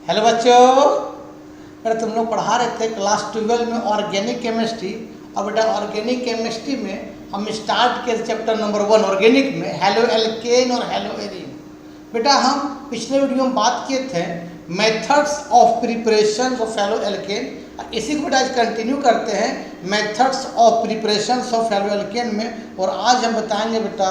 Hello बच्चों, बेटा तुम लोग पढ़ा रहे थे क्लास 12 में ऑर्गेनिक केमिस्ट्री। और बेटा ऑर्गेनिक केमिस्ट्री में हम स्टार्ट किए चैप्टर नंबर 1 ऑर्गेनिक में हेलो एल्केन और हेलो एरीन। बेटा हम पिछले वीडियो में बात किए थे methods of preparation of halo alkane. इसी को बेटा आज कंटिन्यू करते हैं methods of preparation of halo alkane में। और आज हम बताएंगे बेटा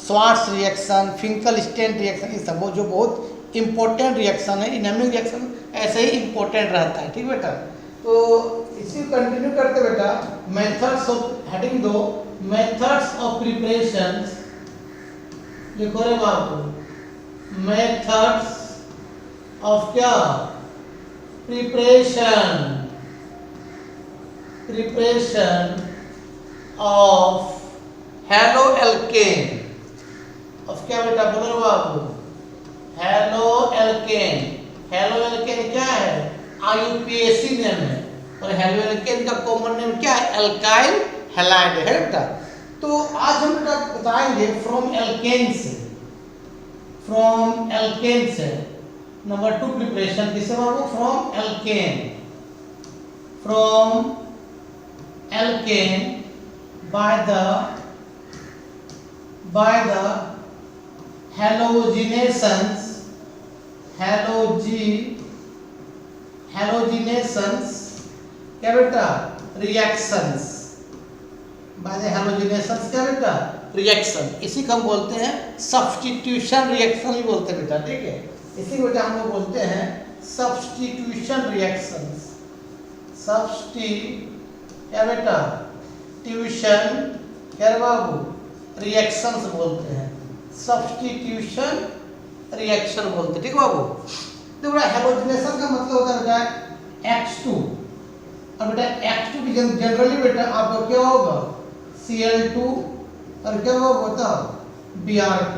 स्वार्ट्स रिएक्शन, फिंकल-स्टेन रिएक्शन, ये सब जो बहुत इम्पोर्टेंट रिएक्शन है। इनएमिक रिएक्शन ऐसे ही इम्पोर्टेंट रहता है, ठीक बेटा। तो इसी को कंटिन्यू करते बेटा मेथड्स ऑफ, हेडिंग दो मेथड्स ऑफ प्रिपरेशन, लिखो रे बाबू मेथड्स ऑफ क्या preparation of halo alkane. Of क्या बेटा बोलो रे बाबू, हेलो एल्केन। हेलो एल्केन क्या है, आईयूपीएसी नेम है। और हेलो एल्केन का कॉमन नेम क्या है, एल्काइल हैलाइड है बेटा। तो आज हम बेटा बताएंगे फ्रॉम एल्केन से नंबर 2 प्रिपरेशन किसे बाबू, from alkane by the halogenations क्या बेटा, रिएक्शंस। बाय द हैलोजिनेशंस क्या बेटा, रिएक्शन। इसी को हम बोलते हैं सब्स्टिट्यूशन रिएक्शन भी बोलते हैं बेटा, ठीक है। इसी को बेटा हम लोग बोलते हैं सब्स्टिट्यूशन रिएक्शंस। क्या बेटा, ट्यूशन क्या बाबू, रिएक्शंस बोलते हैं, सब्स्टिट्यूशन रिएक्शन बोलते हैं, ठीक है बाबू। तो बेटा हैलोजिनेशन का मतलब होता है बेटा H2। और बेटा H2 की जनरली बेटा आपका क्या होगा, Cl2 और क्या होगा Br2।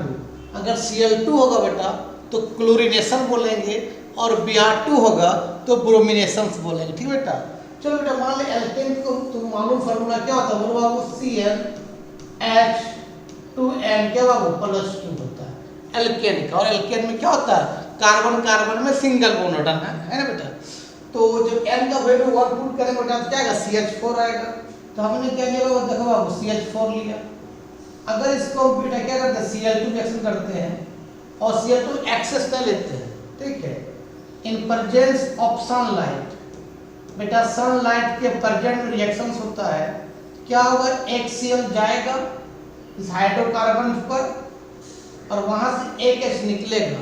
अगर Cl2 होगा बेटा तो क्लोरीनेशन बोलेंगे और Br2 होगा तो ब्रोमिनेशंस बोलेंगे, ठीक बेटा। चलो बेटा मान ले एल्केन को तुम मालूम फार्मूला क्या होता है, बोलो बाबू CnH2n क्या बाबू +2 होता है एल्केन का। और एल्केन में क्या होता है, कार्बन कार्बन में सिंगल बॉन्ड होता है ना बेटा। तो जब n का वैल्यू 1 पुट करेंगे बेटा तो क्या आएगा, CH4 आएगा। तो हमने क्या किया बाबू, देखो बाबू CH4 लिया। अगर इसको बेटा क्या करते हैं, Cl2 रिएक्शन करते हैं और Cl2 एक्सेस नहीं लेते हैं, ठीक है। इन प्रेजेंस ऑफ सनलाइट बेटा, सनलाइट के प्रेजेंट में रिएक्शंस होता है, क्या होगा, एक Cl जाएगा इस हाइड्रोकार्बन पर और वहां से एक H निकलेगा।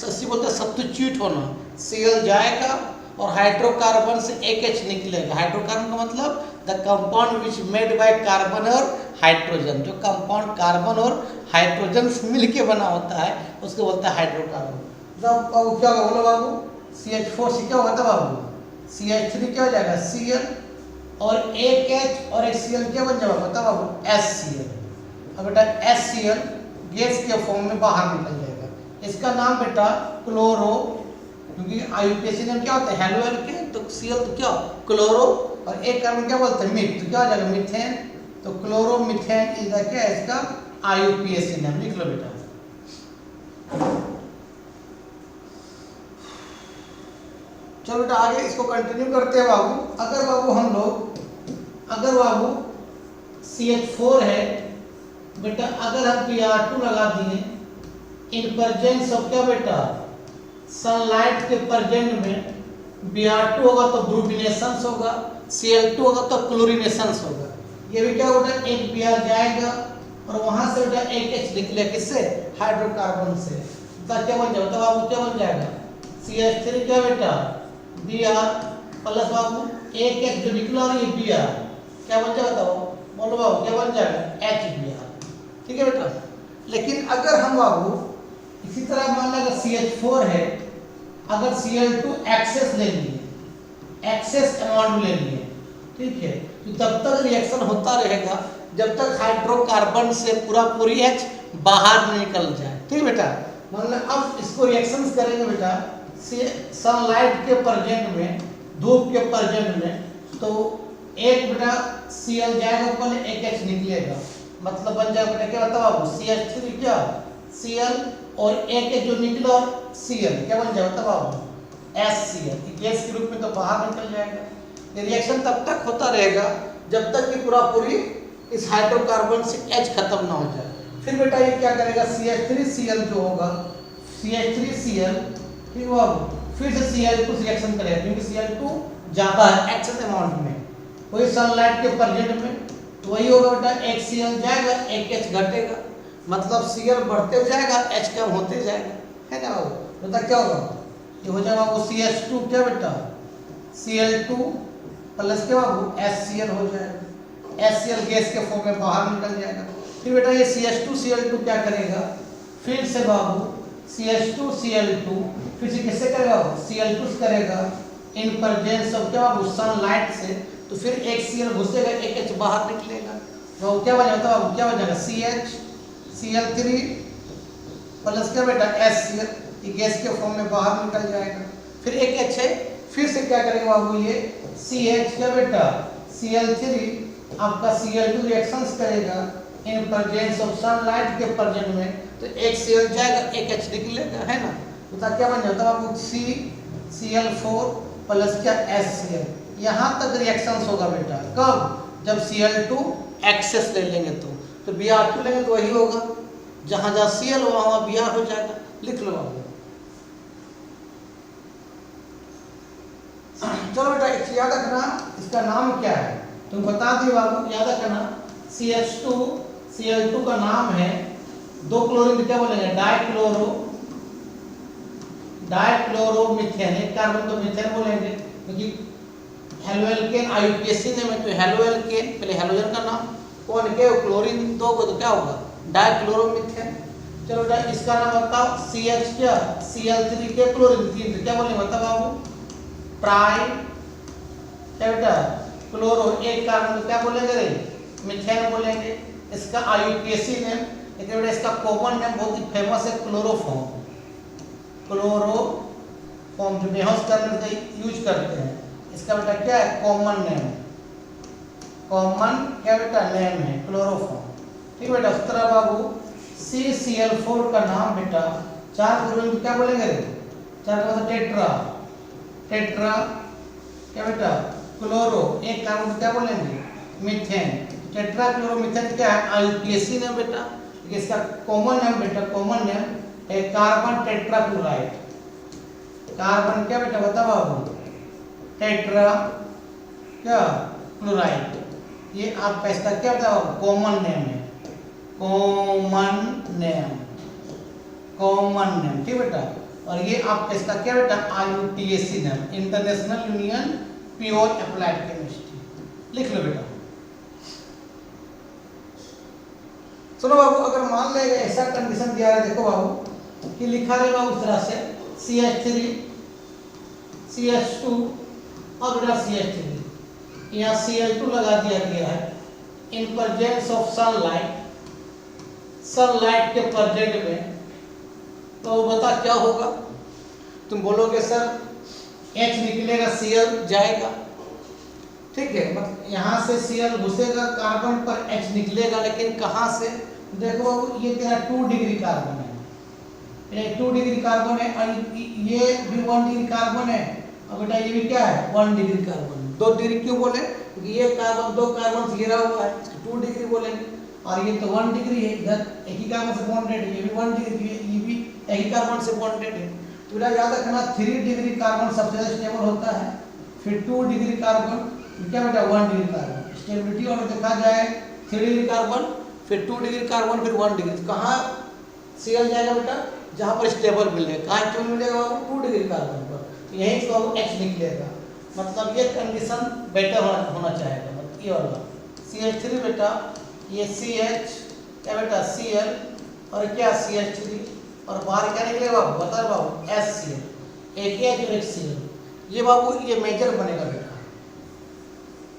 इसी बोलते हैं सब्स्टिट्यूट होना। Cl जाएगा और हाइड्रोकार्बन से एक H निकलेगा। हाइड्रोकार्बन का मतलब the compound which made by carbon और हाइड्रोजन। जो कंपाउंड कार्बन और हाइड्रोजन मिलके बना होता है उसको बोलते हैं हाइड्रोकार्बन। जब क्या होगा बोलो बाबू, CH4 से क्या होता है बाबू, CH3 क्या हो जाएगा Cl और एक H और एक Cl क्या बन जाएगा पता बाबू, HCl। अब बेटा HCl गैस के फॉर्म में बाहर निकल जाएगा। इसका नाम बेटा क्लोरो, क्योंकि आईयूपीएसी नेम क्या होता है हेलो एल्केन, तो Cl तो क्या क्लोरो और एक कार्बन क्या बोलते हैं मीथ, तो क्या हो जाएगा मीथेन। तो क्लोरो मीथेन इज द क्या है इसका आईयूपीएसी नेम, लिख लो बेटा। चलो बेटा आगे इसको कंटिन्यू करते हैं बाबू। अगर बाबू CH4 है बेटा, अगर हम Br2 लगा दिए इन प्रेजेंस ऑफ क्या बेटा, सनलाइट के प्रेजेंट में Br2 होगा तो ब्रोमिनेशंस होगा, Cl2 होगा तो क्लोरीनेशंस होगा। ये भी क्या होगा, एक Br जाएगा और वहां से बेटा एक H निकले, किससे, हाइड्रोकार्बन से। तो क्या बन जाएगा, तो बाबू क्या बन जाएगा, CH3 क्या बेटा Br प्लस बाबू एक H जो निकला और ये Br क्या बन जाएगा, बोलो बाबू क्या बन जाएगा, HBr, ठीक है बेटा। लेकिन अगर हम बाबू इसी तरह मान लें अगर CH4 है, अगर Cl2 एक्सेस ले लिए, एक्सेस अमाउंट ले लिए, ठीक है, तो तब तक रिएक्शन होता रहेगा जब तक हाइड्रोकार्बन से पूरी H बाहर नहीं निकल जाए, ठीक बेटा। मान लो अब इसको रिएक्शंस करेंगे बेटा सनलाइट के प्रेजेंट में, धूप के प्रेजेंट में, तो एक बेटा Cl जाएगा ऊपर, एक H निकलेगा, मतलब बन जाएगा बेटा क्या बताओ बाबू, CH3 क्या Cl और एक जो निकला Cl क्या बन जाएगा तब आप HCl, गैस के रूप में तो बाहर निकल जाएगा। ये रिएक्शन तब तक होता रहेगा जब तक कि पूरी इस हाइड्रोकार्बन से H खत्म ना हो जाए। फिर बेटा ये क्या करेगा, CH3Cl जो होगा, CH3Cl ठीक हुआ, फिर से Cl2 रिएक्शन करेगा क्योंकि Cl2 ज़्यादा है एक्सेस अमाउंट में, वही सनलाइट के प्रेजेंट में, तो वही होगा बेटा, एक Cl जाएगा एक H घटेगा, मतलब Cl बढ़ते जाएगा H कम होते जाएगा, है ना बाबू। बता क्या होगा, ये हो जाएगा वो CH2 क्या बेटा, Cl2 प्लस क्या बाबू HCl हो जाएगा, HCl गैस के फॉर्म में बाहर निकल जाएगा। फिर बेटा ये CH2Cl2 क्या करेगा, फिर से बाबू CH2Cl2 फिर से किससे करेगा, Cl2 से करेगा इन प्रेजेंस ऑफ क्या बाबू सनलाइट से, तो फिर एक Cl घुसेगा एक H बाहर निकलेगा, तो क्या बन जाता है, क्या बन जाएगा CH Cl3 प्लस क्या बेटा HCl, ये गैस के फॉर्म में बाहर निकल जाएगा। फिर एक H है, फिर से क्या करेगा बाबू ये CH क्या बेटा Cl3 आपका Cl2 रिएक्शंस करेगा इन प्रेजेंस ऑफ सनलाइट के प्रेजेंट में, तो एक Cl जाएगा एक H निकलेगा, है ना। तो क्या बन जाता है बाबू Cl4 प्लस क्या HCl, यहाँ तक रिएक्शंस होगा बेटा, कब, जब Cl2 एक्सेस ले लेंगे तो Br2 लेंगे तो वही होगा, जहाँ जहाँ Cl वहाँ Br हो जाएगा, लिख लो बाबू। चलो बेटा एक याद रखना, इसका नाम क्या है तुम बता दिए बाबू, याद रखना CH2Cl2 का नाम है, दो क्लोरीन क्या बोलेंगे, डाइक्लोरोमीथेन, एक कार्बन तो मीथेन बोलेंगे क्योंकि हेलोएल्केन IUPAC नेम है, तो हेलोएल्केन पहले हेलोजन का नाम, कौन के क्लोरीन दो को तो क्या होगा डाइक्लोरोमीथेन। चलो बेटा इसका नाम बताओ, CH क्या Cl3 के क्लोरीन तीन, तो क्या बोलेंगे बताओ बाबू, ट्राई क्या बेटा क्लोरो, एक कार्बन को क्या बोलेंगे रे, मीथेन बोलेंगे। इसका IUPAC नेम, लेकिन बेटा इसका कॉमन नेम बहुत ही फेमस है, क्लोरोफॉर्म जो बेहोश करने से यूज करते हैं, इसका बेटा क्या है कॉमन नेम, कॉमन क्या बेटा नेम है क्लोरोफॉर्म, ठीक बेटा। उस तरह बाबू CCl4 का नाम बेटा, चार क्लोरीन क्या बोलेंगे रे, चार का मतलब टेट्रा क्या बेटा क्लोरो, एक कार्बन क्या बोलेंगे मीथेन, टेट्रा क्लोरोमीथेन क्या है IUPAC नेम बेटा, इसका कॉमन नेम बेटा, कॉमन नेम है कार्बन टेट्राक्लोराइड, कार्बन क्या बेटा बता बाबू टेट्रा क्या क्लोराइड, ये आपका इसका क्या बता बाबू कॉमन नेम है, कॉमन नेम ठीक बेटा। और ये आपका इसका क्या बेटा IUPAC name, international union pure applied chemistry, लिख लो बेटा। सुनो बाबू, अगर मान ले ऐसा कंडीशन दिया है, देखो बाबू कि लिखा है बाबू इस तरह से CH3 CH2 और बेटा CH3, यहाँ Cl2 लगा दिया गया है इन प्रेजेंस ऑफ सनलाइट के प्रेजेंट में, तो बता क्या होगा, तुम बोलोगे सर H निकलेगा Cl जाएगा, ठीक है, मतलब यहाँ से Cl घुसेगा कार्बन पर H निकलेगा, लेकिन कहाँ से, देखो बाबू ये तेरा 2 डिग्री कार्बन है, ये 2 डिग्री कार्बन है, और ये भी 1 डिग्री कार्बन है, और बेटा ये भी क्या है 1 डिग्री कार्बन। 2 डिग्री क्यों बोले, क्योंकि ये कार्बन 2 कार्बन से घिरा हुआ है, 2 डिग्री बोलेंगे, और ये तो 1 डिग्री है, इधर एक ही कार्बन से बॉन्डेड है, ये भी 1 डिग्री है, ये भी एक ही कार्बन से बॉन्डेड है। तो बेटा याद रखना 3 डिग्री कार्बन सबसे ज्यादा स्टेबल होता है, फिर 2 डिग्री कार्बन क्या बेटा 1 डिग्री कार्बन, स्टेबिलिटी और देखा जाए 3 डिग्री कार्बन फिर 2 डिग्री कार्बन फिर 1 डिग्री, तो कहाँ Cl जाएगा बेटा, जहाँ पर स्टेबल मिलेगा, कहाँ क्यों मिलेगा बाबू 2 डिग्री कार्बन पर, तो यहीं से बाबू H निकलेगा, मतलब ये कंडीशन बेटर होना चाहेगा, मतलब ये वाला CH3 बेटा, ये CH क्या बेटा Cl और क्या CH3, और बाहर क्या निकलेगा बाबू बता बाबू HCl, एक H और एक Cl, ये बाबू ये मेजर बनेगा बेटा,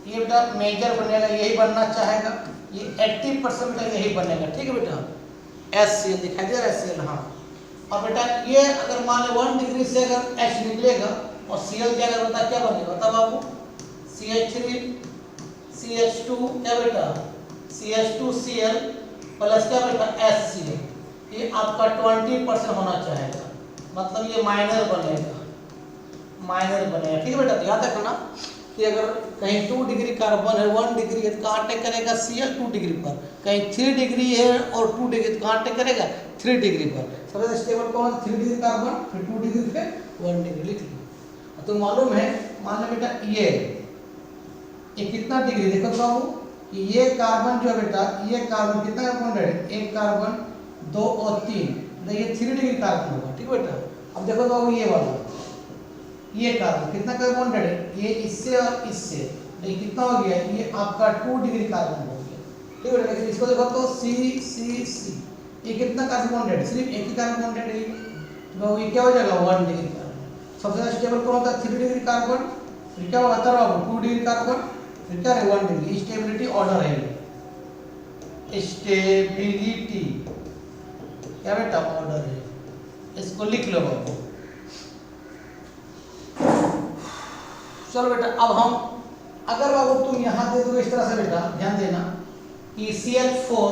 ये बेटा मेजर बनेगा, यही बनना चाहेगा, ये 80% बेटा यही बनेगा, ठीक है बेटा HCl दिखाई दे रहा है HCl, हाँ। और बेटा ये अगर मान लो 1 डिग्री से अगर H निकलेगा और Cl जाएगा, बता क्या बनेगा बता बाबू CH3 CH2 क्या बेटा CH2Cl प्लस क्या बेटा HCl, ये आपका 20% होना चाहेगा, मतलब ये माइनर बनेगा, माइनस बनेगा। ठीक है बेटा, तो याद रखना कि अगर कहीं 2 डिग्री कार्बन है, 1 डिग्री है, तो कहाँ अटैक करेगा Cl 2 डिग्री पर। कहीं 3 डिग्री है और 2 डिग्री, तो कहाँ अटैक करेगा 3 डिग्री पर। सबसे स्टेबल कौन है? 3 डिग्री कार्बन, फिर 2 डिग्री, फिर 1 डिग्री लिख लो। तो मालूम है, मान लो बेटा ये कितना डिग्री, देखो तो बाबू कि ये कार्बन जो है बेटा, ये कार्बन कितना बॉन्डेड है? एक कार्बन, 2 और 3, तो ये 3 डिग्री कार्बन होगा। ठीक बेटा, अब देखो तो बाबू ये वाला, ये कार्बन कितना कार्बन बॉन्डेड है? ये इससे और इससे, तो ये कितना हो गया? ये आपका 2 डिग्री कार्बन हो गया। ठीक है बेटा, लेकिन इसको देखो तो C, ये कितना कार्बन बॉन्डेड है? सिर्फ एक ही कार्बन बॉन्डेड है, तो ये क्या हो जाएगा? 1 डिग्री कार्बन। सबसे ज्यादा स्टेबल कौन होता है? 3 डिग्री कार्बन, फिर क्या होता है बाबू? 2 डिग्री कार्बन, फिर क्या है? 1 डिग्री। स्टेबिलिटी ऑर्डर है ये, स्टेबिलिटी क्या बेटा? ऑर्डर है। इसको लिख लो बाबू। चलो बेटा, अब हम अगर बाबू तुम यहां दे दो इस तरह से बेटा, ध्यान देना कि CH4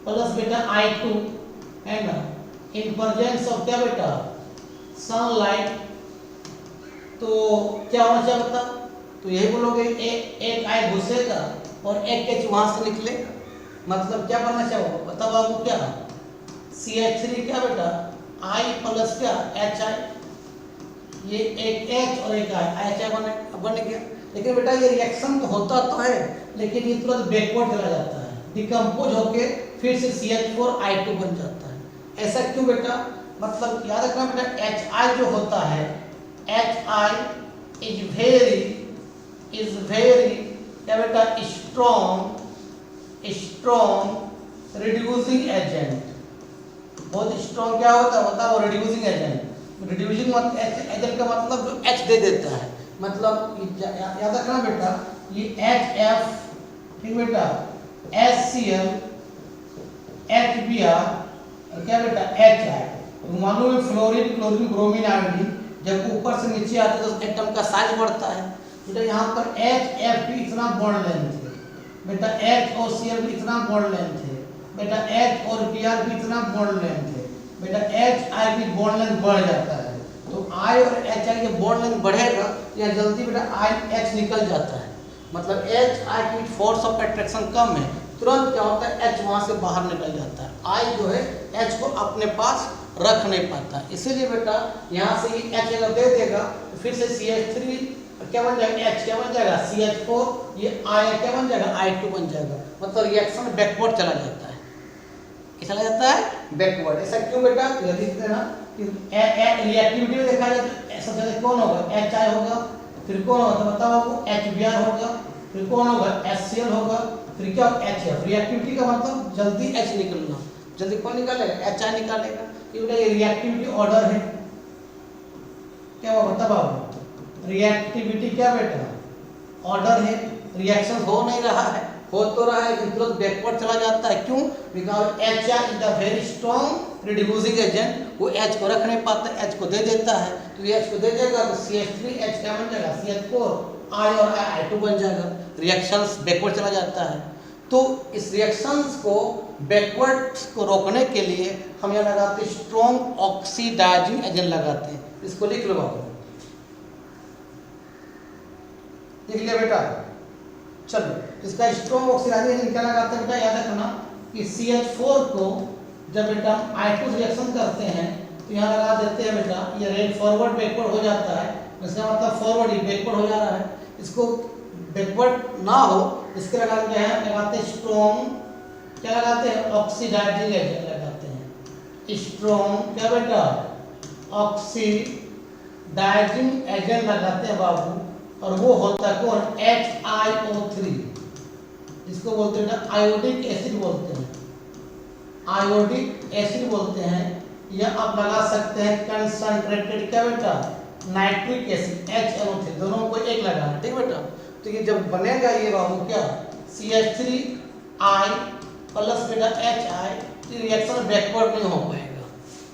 प्लस बेटा I2 and in presence of क्या बेटा? सनलाइट, तो क्या होना चाहिए बता? तो यही बोलोगे एक I घुसेगा और एक H वहां से निकलेगा, मतलब क्या बनना चाहिए बता बाबू? क्या CH3 क्या बेटा? I प्लस क्या? HI, ये एक H और एक I, HI बन गया। लेकिन बेटा ये रिएक्शन तो होता तो है, लेकिन ये तुरंत बैकवर्ड चला जाता है, डिकम्पोज होके फिर से CH4 I2 बन जाता है। ऐसा क्यों बेटा? मतलब याद रखना बेटा, HI जो होता है, HI इज वेरी क्या बेटा? Strong reducing agent. बहुत स्ट्रॉन्ग क्या होता है बताओ? Reducing agent. रिड्यूसिंग एजेंट का मतलब जो H दे देता है, मतलब याद रखना बेटा, ये HF, ठीक बेटा, HCl, HBr और क्या बेटा? HI। तो मालूम है फ्लोरीन, क्लोरीन, ब्रोमीन, आयोडीन जब ऊपर से नीचे आते हैं तो एटम का साइज बढ़ता है। बेटा यहाँ पर HF भी इतना बॉन्ड लेंथ है, बेटा H और Cl भी इतना बॉन्ड लेंथ है, बेटा H और Br भी इतना बॉन्ड लेंथ है, बेटा HI भी बॉन्ड लेंथ बढ़ जाता है। तो I और HI के बॉन्ड लेंथ बढ़ेगा या जल्दी बेटा IH निकल जाता है, मतलब HI की फोर्स ऑफ अट्रैक्शन कम है, तुरंत क्या होता है? H वहां से बाहर निकल जाता है। I जो है H को अपने पास रख नहीं पाता, इसीलिए बेटा यहाँ से ये H अगर दे देगा तो फिर से CH3 क्या बन जाएगा? H क्या बन जाएगा? CH4, ये I क्या बन जाएगा? I2 बन जाएगा, मतलब रिएक्शन बैकवर्ड चला जाता है। चला जाता है बैकवर्ड। ऐसा क्यों बेटा? तो लिख देना कि रिएक्टिविटी में देखा जाए तो सबसे ज्यादा कौन होगा? HI होगा, फिर कौन होगा? तो बताओ आपको, HBr होगा, फिर कौन होगा? HCl होगा, फिर क्या? HF। रिएक्टिविटी का मतलब जल्दी H निकलना, जल्दी कौन निकालेगा? HI निकालेगा। ये रिएक्टिविटी ऑर्डर है, क्या वो बता बाबू? रिएक्टिविटी क्या बेटा? ऑर्डर है। रिएक्शन हो नहीं रहा है, हो तो रहा है लेकिन तुरंत बैकवर्ड चला जाता है। क्यों? Because HI is the very strong reducing agent. वो H को रख नहीं पाता, H को दे देता है, तो H को दे देगा तो CH3H क्या बन जाएगा? CH4 I और I2 बन जाएगा, रिएक्शंस बैकवर्ड चला जाता है। तो इस रिएक्शंस को बैकवर्ड को रोकने के लिए हम यहाँ लगाते हैं स्ट्रॉन्ग ऑक्सीडाइजिंग एजेंट लगाते हैं। इसको लिख लो बाबू, लिख लिया बेटा? चलो, इसका स्ट्रॉन्ग ऑक्सीडाइजिंग एजेंट क्या लगाते हैं बेटा? याद रखना कि CH4 को जब बेटा हम I2 रिएक्शन करते हैं तो यहाँ लगा देते हैं बेटा, ये रेड फॉरवर्ड बैकवर्ड हो जाता है, इसका मतलब फॉरवर्ड ही बैकवर्ड हो जा रहा है। इसको बैकवर्ड ना हो इसके लगाते हैं, स्ट्रॉन्ग क्या लगाते हैं? ऑक्सीडाइजिंग एजेंट लगाते हैं। स्ट्रॉन्ग क्या बेटा? ऑक्सीडाइजिंग एजेंट लगाते हैं बाबू, और वो होता है कौन? HiO3, जिसको बोलते हैं आयोडिक एसिड बोलते हैं, आयोडिक एसिड बोलते हैं। या आप लगा सकते हैं कंसंट्रेटेड क्या बेटा? नाइट्रिक एसिड, HNO3, दोनों को एक लगाना, ठीक बेटा? तो ये जब बनेगा ये बाबू क्या? CH3I प्लस बेटा HI, रिएक्शन बैकवर्ड नहीं हो पाएगा।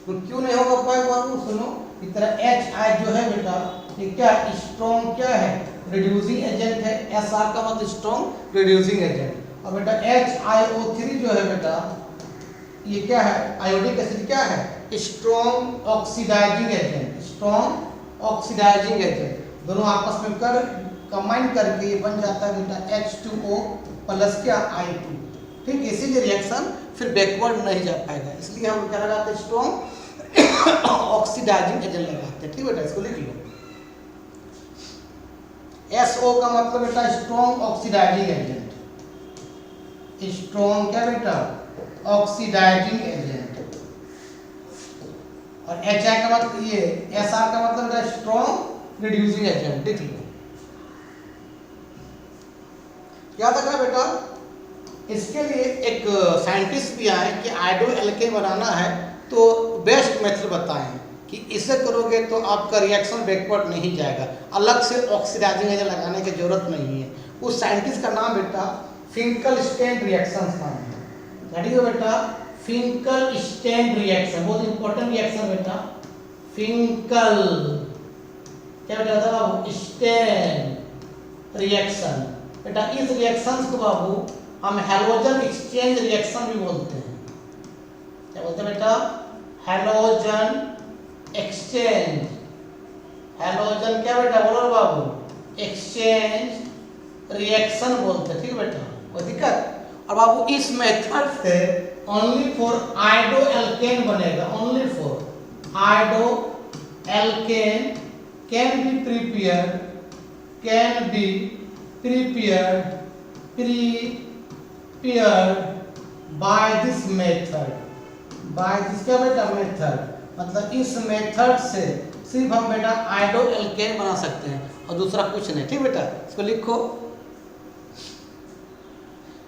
तो क्यों नहीं होगा पाएगा बाबू? सुनो, इस तरह HI जो है बेटा, ये क्या? स्ट्रॉन्ग क्या है? रिड्यूसिंग एजेंट है। SR का मतलब स्ट्रॉन्ग रिड्यूसिंग एजेंट। और बेटा HiO3 जो है बेटा, ये क्या है? आयोडिक एसिड क्या है? Strong oxidising agent, strong oxidising agent, दोनों आपस में कर कंबाइन करके ये बन जाता है बेटा H2O प्लस क्या I2। ठीक, इसीलिए रिएक्शन फिर बैकवर्ड नहीं जा पाएगा, इसलिए हम क्या लगाते हैं स्ट्रॉन्ग ऑक्सीडाइजिंग एजेंट लगाते हैं। ठीक बेटा, इसको लिख लो। SO का मतलब बेटा स्ट्रॉन्ग ऑक्सीडाइजिंग एजेंट, स्ट्रॉन्ग क्या बेटा ऑक्सीडाइजिंग एजेंट, और HI का मतलब ये SR का मतलब बेटा स्ट्रॉन्ग रिड्यूसिंग एजेंट। लिख लो, याद रखना बेटा। इसके लिए एक साइंटिस्ट भी आए कि आयोडो एल्केन बनाना है तो बेस्ट मेथड बताएं कि इसे करोगे तो आपका रिएक्शन बैकवर्ड नहीं जाएगा, अलग से ऑक्सीडाइजिंग एजेंट लगाने की जरूरत नहीं है। उस साइंटिस्ट का नाम बेटा फिंकलस्टेन रिएक्शन नाम है। रेडी हो बेटा, फिंकलस्टेन रिएक्शन बहुत इंपॉर्टेंट रिएक्शन बेटा। फिंकल क्या बेटा था बाबू स्टेन रिएक्शन बेटा। इस रिएक्शंस को बाबू हम हैलोजन एक्सचेंज रिएक्शन भी बोलते हैं। क्या बोलते हैं बेटा? Halogen exchange. हैलोजन क्या बेटा बोलो बाबू? एक्सचेंज रिएक्शन बोलते हैं। ठीक है बेटा, कोई दिक्कत? और बाबू इस मेथड से ओनली फॉर आयोडो एल्केन बनेगा, only for iodo alkane can be prepared, can be prepared by this method. By this क्या बेटा मेथड, मतलब इस मेथड से सिर्फ हम बेटा आयोडो एल्केन बना सकते हैं और दूसरा कुछ नहीं। ठीक बेटा, इसको लिखो।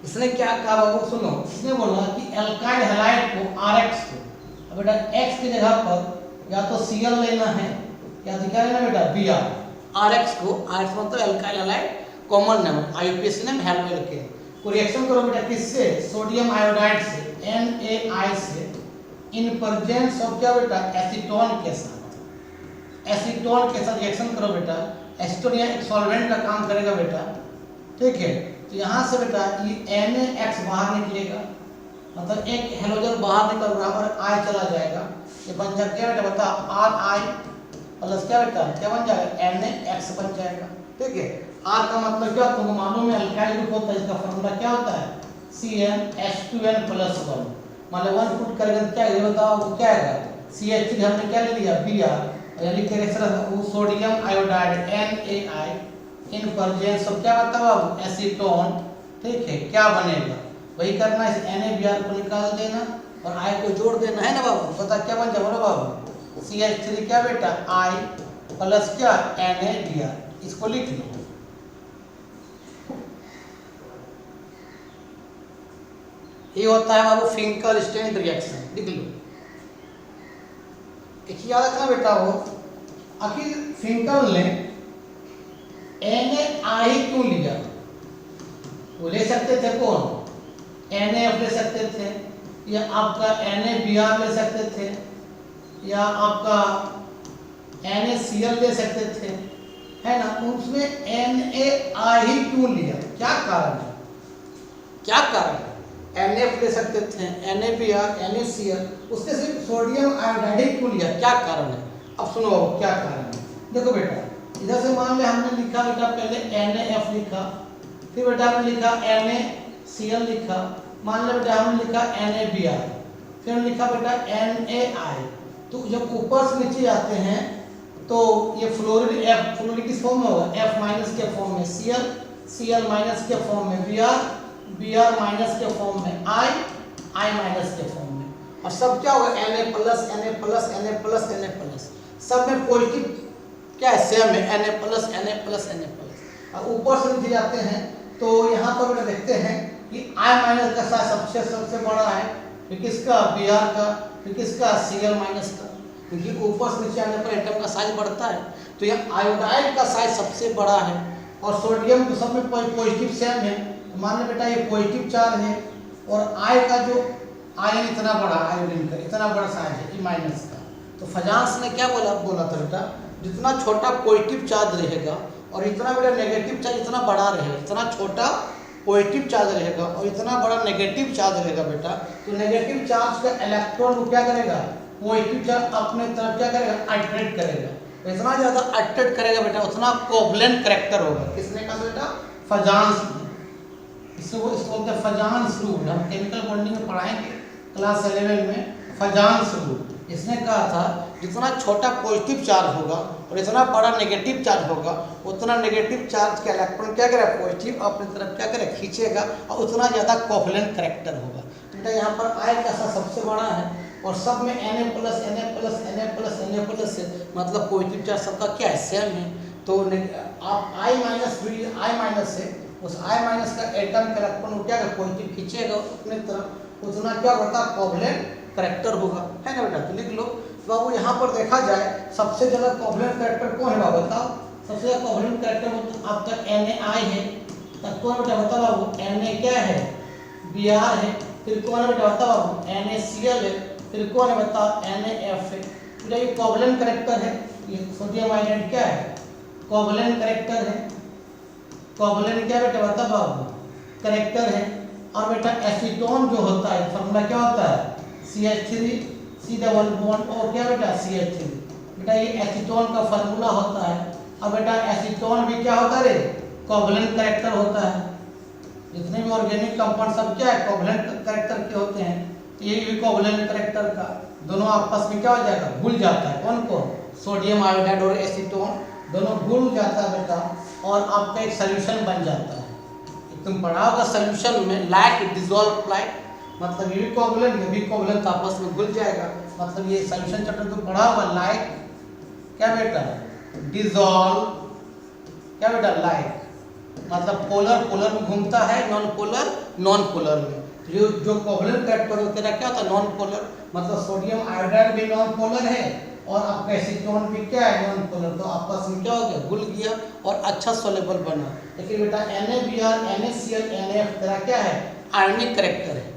इसने क्या कहा बाबू सुनो, इसने बोला कि एल्काइल हैलाइड को RX को, अब बेटा X की जगह पर या तो Cl लेना है या तो क्या लेना बेटा Br। RX को, RX मतलब alkyl halide common name, IUPAC name halo alkane को रिएक्शन करो बेटा किससे? सोडियम आयोडाइड से, NaI से, इन प्रेजेंस ऑफ क्या बेटा एसीटोन के साथ। एसीटोन के साथ रिएक्शन करो बेटा। एसीटोन यहाँ एक सॉल्वेंट का काम करेगा बेटा। ठीक है, तो यहाँ से बेटा ये NaX बाहर निकलेगा, मतलब एक हेलोजन बाहर निकल रहा और I चला जाएगा, ये बन जाएगा क्या बेटा बता RI प्लस क्या बेटा क्या बन जाएगा NaX बन जाएगा। ठीक है, R का मतलब क्या तुमको मालूम है अल्काइल ग्रुप होता है, इसका फॉर्मूला क्या होता है CnH2n+1। मतलब 1 पुट करेंगे तो क्या ये बताओ वो क्या आएगा? CH3 हमने क्या ले लिया Br, यानी कि वो sodium iodide NaI in presence of क्या बताओ अब एसीटोन। ठीक है, क्या बनेगा वही करना है, इस NaBr को निकाल देना और I को जोड़ देना है ना बाबू। पता क्या बन जाए बोलो बाबू? CH3 क्या बेटा I प्लस क्या NaBr। इसको लिख लो। ये होता है बाबू फिंकलस्टेन रिएक्शन, लिख लो। एक याद रखना बेटा, वो आखिर फिंकल ने NaI क्यों लिया? वो ले सकते थे कौन? NaF ले सकते थे, या आपका NaBr ले सकते थे, या आपका NaCl ले सकते थे, है ना? उसमें NaI क्यों लिया? क्या कारण है? क्या कारण है? NF ले सकते थे, NaBr, NaCl, उसके सिर्फ सोडियम आयोडाइड क्यों लिया? क्या कारण है? अब सुनो क्या कारण है। देखो बेटा, इधर से मान ले हमने लिखा बेटा पहले NaF लिखा, फिर बेटा हमने लिखा NaCl लिखा, मान लो बेटा हमने लिखा NaBr, फिर हमने लिखा बेटा NaI। तो जब ऊपर से नीचे आते हैं तो ये फ्लोरीन F, फ्लोरीन किस फॉर्म में होगा? F- के फॉर्म में, Cl के फॉर्म में, Br के फॉर्म में, I- के फॉर्म में, और सब क्या होगा Na+, सब में पॉजिटिव क्या है सेम है Na+। और ऊपर से नीचे जाते हैं तो यहाँ पर बेटा देखते हैं कि I- का साइज सबसे बड़ा है, फिर किसका Br का, फिर किसका Cl- का, क्योंकि ऊपर से नीचे आने पर एटम का साइज बढ़ता है। तो यहाँ आयोडाइड का साइज सबसे बड़ा है और सोडियम तो सब में पॉजिटिव सेम है। मान लो बेटा ये पॉजिटिव चार्ज है और I का जो आयन इतना बड़ा, आयोडीन का इतना बड़ा साइज है E- का। तो फजांस ने क्या बोला था बेटा, जितना छोटा पॉजिटिव चार्ज रहेगा और इतना बड़ा नेगेटिव चार्ज इतना बड़ा रहेगा, इतना छोटा पॉजिटिव चार्ज रहेगा और इतना बड़ा नेगेटिव चार्ज रहेगा बेटा, तो नेगेटिव चार्ज का इलेक्ट्रॉन को क्या करेगा? पॉजिटिव चार्ज अपने तरफ क्या करेगा? अट्रैक्ट करेगा। इतना ज़्यादा अट्रैक्ट करेगा बेटा उतना कोवलेंट करेक्टर होगा। किसने कहा बेटा? फजांस ने। इसको बोलते हैं फजांस रूल। हम केमिकल बॉन्डिंग में पढ़ाएंगे क्लास 11 में फजांस रूल। इसने कहा था जितना छोटा पॉजिटिव चार्ज होगा और इतना बड़ा नेगेटिव चार्ज होगा उतना नेगेटिव चार्ज का इलेक्ट्रॉन क्या करेगा? पॉजिटिव अपनी तरफ क्या करेगा? खींचेगा और उतना ज़्यादा कोवलेंट करेक्टर होगा। बेटा यहाँ पर I का सबसे बड़ा है और सब में Na plus Na plus Na plus Na plus है, मतलब पॉजिटिव चार्ज सबका क्या है? सेम है। तो आप I माइनस है, उस I माइनस का एटम का इलेक्ट्रॉन क्या है? पॉजिटिव खींचेगा अपनी तरफ, उतना क्या होता है? कोवलेंट करेक्टर होगा, है ना बेटा? तो लिख लो। तो बाबू यहाँ पर देखा जाए सबसे ज़्यादा कोवलेंट करेक्टर कौन है बाबू बताओ? सबसे ज़्यादा कोवलेंट करेक्टर मतलब आपका Na है, तब कौन बेटा बता बाबू? Na क्या है? Br है। फिर कौन है बेटा बता बाबू? NaCl है। फिर कौन है बता? NaF है। बेटा ये कोवलेंट करेक्टर है। ये सोडियम आयोडाइड क्या है? कोवलेंट करेक्टर है। कोवलेंट क्या बेटा बता बाबू? करेक्टर है। और बेटा एसीटोन जो होता है फॉर्मूला क्या होता है? CH3 C डबल बॉन्ड और क्या बेटा? CH3। बेटा ये एसीटोन का फॉर्मूला होता है। अब बेटा एसीटोन भी क्या होता है रे? कोवलेंट करेक्टर होता है। जितने भी ऑर्गेनिक कंपाउंड सब क्या है? कोवलेंट करेक्टर के होते हैं। ये भी कोवलेंट करेक्टर का दोनों आपस में क्या हो जाएगा? घुल जाता है। कौन को? सोडियम आयोडाइड और एसीटोन दोनों घुल जाता है बेटा और आपका एक सोल्यूशन बन जाता है। तुम पढ़ा होगा सोल्यूशन में लाइक डिसॉल्व लाइक, मतलब ये भी कोवलेंट ये भी कोवलेंट आपस में घुल जाएगा। मतलब ये सोल्यूशन चैप्टर तुम पढ़ा होगा लाइक क्या बेटा? डिसॉल्व क्या बेटा? लाइक मतलब पोलर पोलर में घूमता है, नॉन पोलर नॉन पोलर में। जो कोवलेंट करेक्टर होता है क्या होता है? Non polar. मतलब सोडियम आयोडाइड भी नॉन पोलर है और आपका एसीटोन भी क्या है? Non polar. तो आपस में क्या हो गया? घुल गया और अच्छा सोलेबल बना। लेकिन बेटा NaBr NaCl NaF तेरा क्या है? आयनिक करेक्टर है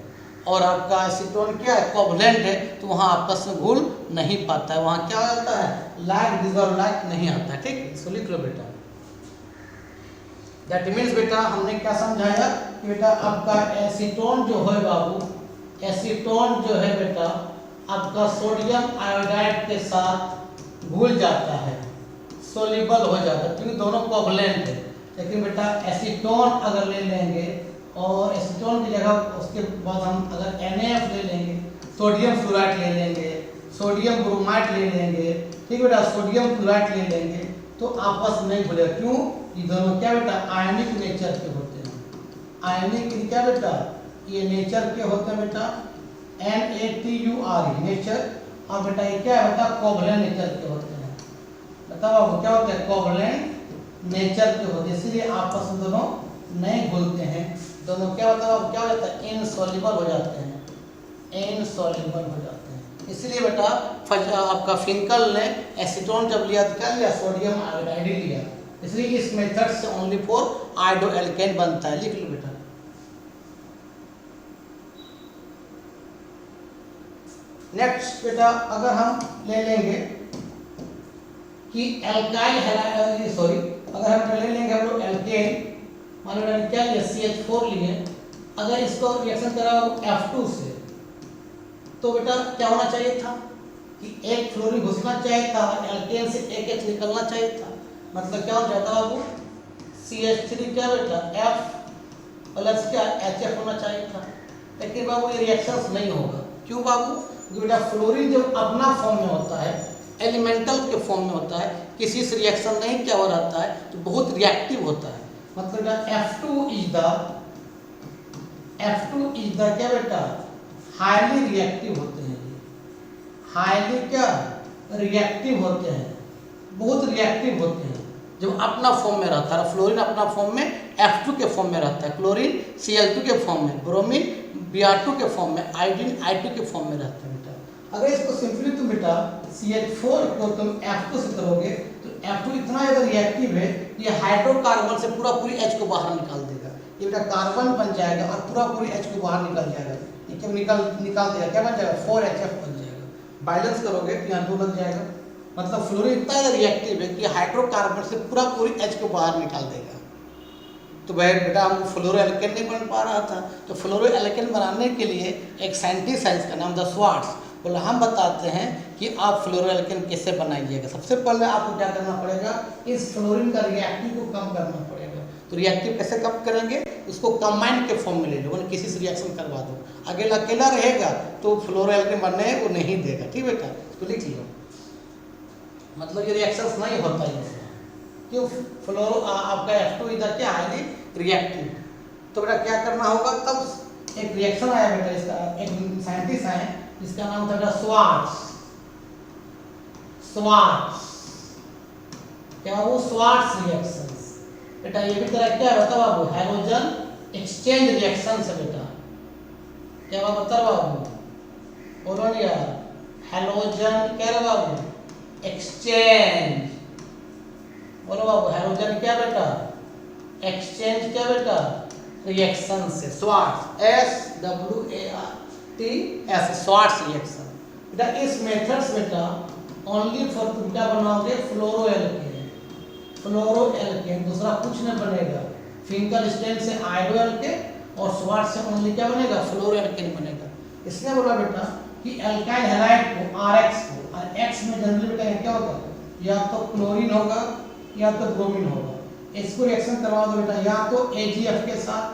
और आपका एसीटोन क्या है? कोवलेंट है। तो वहाँ आपस में घुल नहीं पाता है, वहाँ क्या हो जाता है? लाइक डिसॉल्व लाइक नहीं आता है। ठीक है, इसको लिख लो बेटा। दैट मीन्स बेटा हमने क्या समझाया कि बेटा आपका एसीटोन जो है बाबू, एसीटोन जो है बेटा आपका सोडियम आयोडाइड के साथ घुल जाता है, सोल्यूबल हो जाता है क्योंकि दोनों कोवलेंट है। लेकिन बेटा एसीटोन अगर ले लेंगे और एसीटोन की जगह उसके बाद हम अगर NaF ले लेंगे, सोडियम फ्लोराइड ले लेंगे, सोडियम ब्रोमाइड ले लेंगे, ठीक बेटा सोडियम क्लोराइड ले लेंगे तो आपस में नहीं घुलेगा। क्यों? ये दोनों क्या बेटा? आयनिक नेचर के होते हैं। आयनिक क्या बेटा? ये नेचर के होते हैं बेटा NaTuRe नेचर। और बेटा ये क्या है बेटा? कोवलेंट नेचर के होते हैं। बताओ आपको क्या होते हैं? कोवलेंट नेचर के होते हैं, इसलिए आपस में दोनों नहीं घुलते हैं। दोनों क्या बताओ क्या हो जाता है? इनसॉल्युबल हो जाते हैं, इनसॉल्युबल हो जाते हैं। इसलिए बेटा आपका फिंकल ने एसीटोन जब लिया तो क्या लिया? सोडियम आयोडाइड लिया। इसलिए इस मेथड से ओनली फॉर आयोडो एल्केन बनता है। लिख लो बेटा। नेक्स्ट बेटा अगर हम ले लेंगे कि एल्काइल सॉरी अगर हम ले लेंगे हम लोग एल्केन, मान लो क्या लिया? CH4 लिए। अगर इसको रिएक्शन करा F2 से तो बेटा क्या होना चाहिए था कि एक फ्लोरीन घुसना चाहिए था, एल्केन से एक H निकलना चाहिए था। मतलब क्या हो जाता बाबू? CH3 क्या बेटा? F प्लस क्या HF होना चाहिए था। लेकिन बाबू ये रिएक्शंस नहीं होगा। क्यों बाबू? बेटा फ्लोरीन जब अपना फॉर्म में होता है, एलिमेंटल के फॉर्म में होता है, किसी से रिएक्शन नहीं क्या हो रहता है तो बहुत रिएक्टिव होता है। मतलब F2 इज द क्या बेटा? हाईली रिएक्टिव होते हैं। हाईली क्या? रिएक्टिव होते हैं, बहुत रिएक्टिव होते हैं जब अपना फॉर्म में रहता है। फ्लोरीन अपना फॉर्म में F2 के फॉर्म में रहता है, क्लोरीन Cl2 के फॉर्म में, ब्रोमीन Br2 के फॉर्म में, आयोडीन I2 के फॉर्म में रहता है बेटा। अगर इसको सिंपली तुम बेटा CH4 को तुम F2 से करोगे तो F2 इतना ज़्यादा रिएक्टिव है ये हाइड्रोकार्बन से पूरी H को बाहर निकाल देगा। ये बेटा कार्बन बन जाएगा और पूरी H को बाहर निकल जाएगा। ये क्या निकाल देगा? क्या बन जाएगा? 4HF बन जाएगा। बैलेंस करोगे तो यहाँ 2 लग जाएगा। मतलब फ्लोरीन इतना ज़्यादा रिएक्टिव है कि हाइड्रोकार्बन से पूरी H को बाहर निकाल देगा। तो भाई बेटा हमको फ्लोरो एल्केन नहीं बन पा रहा था, तो फ्लोरो एल्केन बनाने के लिए एक साइंटिस्ट है, इसका नाम था स्वार्ट्स। बोला हम बताते हैं कि आप फ्लोरोएल्केन कैसे बनाइएगा। सबसे पहले आपको क्या करना पड़ेगा, इस फ्लोरीन का रिएक्टिव को कम करना पड़ेगा। तो रिएक्टिव कैसे कम करेंगे, उसको कंबाइंड के फॉर्म में ले लो, मैंने किसी से रिएक्शन करवा दो। अकेला अकेला रहेगा तो फ्लोरोएल्केन बनने वो नहीं देगा। ठीक बेटा, तो लिख लो, मतलब ये रिएक्शंस नहीं होता है क्यों, फ्लोरो आपका F2 इधर क्या है रिएक्टिव। तो बेटा क्या करना होगा, तब एक रिएक्शन आया बेटा, इसका एक साइंटिस्ट है जिसका नाम था बेटा स्वार्ट्स। क्या वो स्वार्ट्स रिएक्शंस बेटा, ये भी तरह क्या है बता बाबू, हाइड्रोजन एक्सचेंज रिएक्शन है बेटा। क्या बता बाबू, बोलो यार, हाइड्रोजन क्या है बाबू, एक्सचेंज। बोलो बाबू, हाइड्रोजन क्या बेटा, एक्सचेंज क्या बेटा, रिएक्शन से। स्वार्ट्स SWARTS स्वार्ट्स रिएक्शन बेटा। इस मेथड से बेटा ओनली फॉर तुम क्या बनाओगे, फ्लोरोएल्केन, दूसरा कुछ नहीं बनेगा। फिंगल स्ट्रेंथ से आयोडोएल्केन और स्वार्ट्स से ओनली क्या बनेगा, फ्लोरोएल्केन बनेगा। इसने बोला बेटा कि एल्काइल हैलाइड को RX को, और X में जनरली बेटा क्या होगा, या तो क्लोरीन होगा या तो ब्रोमीन होगा। इसको रिएक्शन करवा दो बेटा, या तो AgF के साथ,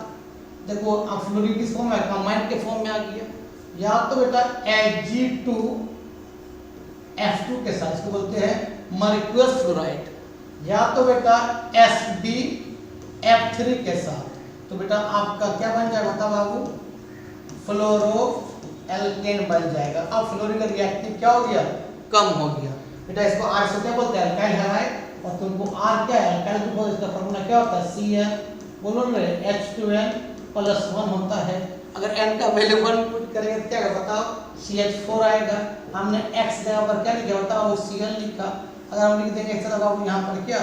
देखो अब फ्लोरीन किस फॉर्म में, कंबाइंड के फॉर्म में आ गया, या तो बेटा Ag2 F2 के साथ, इसको बोलते हैं मर्क्यूरियस फ्लोराइड, या तो बेटा SbF3 के साथ। तो बेटा आपका क्या बन जाएगा बता बाबू, फ्लोरोएल्केन बन जाएगा। अब फ्लोरीन का रिएक्टिव क्या हो गया, कम हो गया बेटा। इसको R से क्या बोलते हैं, एल्काइल हैलाइड, और तुमको R क्या है, एल्काइल को बोलते हैं, इसका फार्मूला क्या होता है, Cn, बोलो ना, H2n+1 होता है। अगर n का वैल्यू 1 पुट करेंगे तो क्या बताओ, CH4 आएगा। हमने x जगह पर क्या लिखा बताओ, Cl लिखा। अगर हम लिख देंगे चलो बाबू यहाँ पर क्या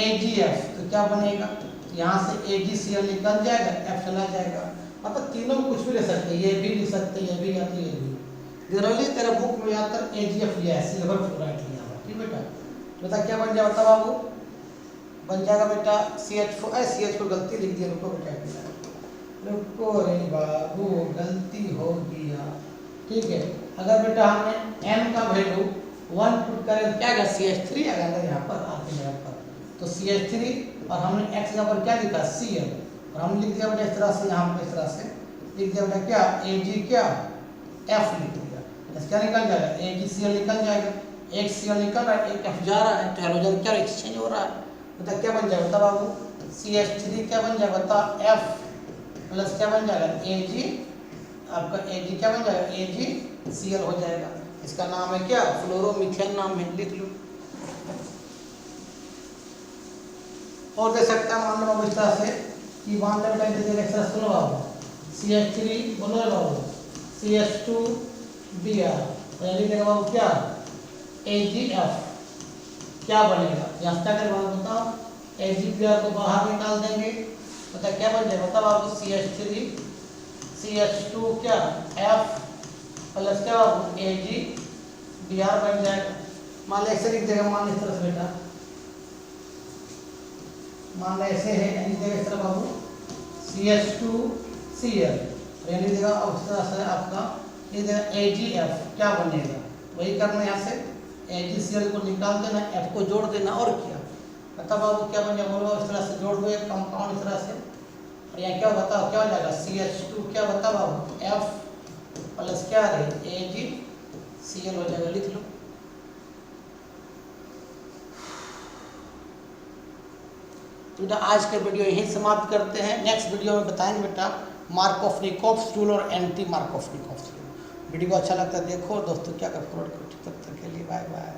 AgF, तो क्या बनेगा, यहाँ से AgCl निकल जाएगा, F चला जाएगा। मतलब तीनों में कुछ भी ले सकते हैं, ये भी लिख सकते हैं, ये भी या तो ये भी। जनरली तेरा बुक में आता है AgF लिया है, सिल्वर फ्लोराइड लिया हुआ। ठीक बेटा, बता क्या बन जाएगा बता बाबू, बन जाएगा बेटा CH4 गलती लिख दिया, रुको बेटा, रुको रे बाबू गलती हो गया। ठीक है, अगर बेटा हमने n का वैल्यू 1 पुट करें तो क्या आएगा, CH3 आएगा यहाँ पर आपकी जगह पर। तो CH3 और हमने x जगह पर क्या लिखा, Cl, और हम लिख दिया बेटा इस तरह से, यहाँ पर इस तरह से लिख दिया बेटा क्या, Ag क्या F लिख दिया। इसका क्या निकल जाएगा, AgCl निकल जाएगा, एक Cl निकल रहा है, एक F जा रहा है, तो हाइड्रोजन क्या एक्सचेंज हो रहा है। बता क्या बन जाएगा बता बाबू, CH3 क्या बन जाएगा बता, F प्लस क्या बन जाएगा, Ag, आपका Ag क्या बन जाएगा, AgCl हो जाएगा। इसका नाम है क्या, फ्लोरोमीथेन नाम है, लिख लो। और दे सकता है मान लो बाबू इस तरह से कि मान लो बेटा इस तरह से सुनो बाबू, CH3 बोलो बाबू, CH2Br, यानी देखो बाबू क्या AgF क्या बनेगा, यहाँ क्या करेंगे बताओ, AgBr को बाहर निकाल देंगे, बता क्या बन जाएगा बता बाबू, CH3 CH2 क्या F प्लस क्या बाबू AgBr बन जाएगा। मान लो ऐसे लिख देगा, मान इस तरह से बेटा, मान लो ऐसे है, यानी देगा इस तरह बाबू CH2Cl, यानी देगा अब इस तरह से आपका ये देगा AgF क्या बनेगा, वही करना है, यहाँ से AgCl को निकाल देना, F को जोड़ देना, और क्या बता बाबू क्या बन जाएगा, बोलो इस तरह से जोड़ दो एक कंपाउंड इस तरह से, और यहाँ क्या बताओ क्या हो जाएगा, CH2 क्या बता बाबू F प्लस क्या रहे AgCl हो जाएगा, लिख लो। तो बेटा आज का वीडियो यहीं समाप्त करते हैं। नेक्स्ट वीडियो में बताएंगे बेटा मार्कोव-निकोव्स रूल और एंटी मार्कोव-निकोव्स रूल। वीडियो को अच्छा लगता है देखो, दोस्तों क्या कर फॉरवर्ड करो। तब तक के लिए बाय बाय।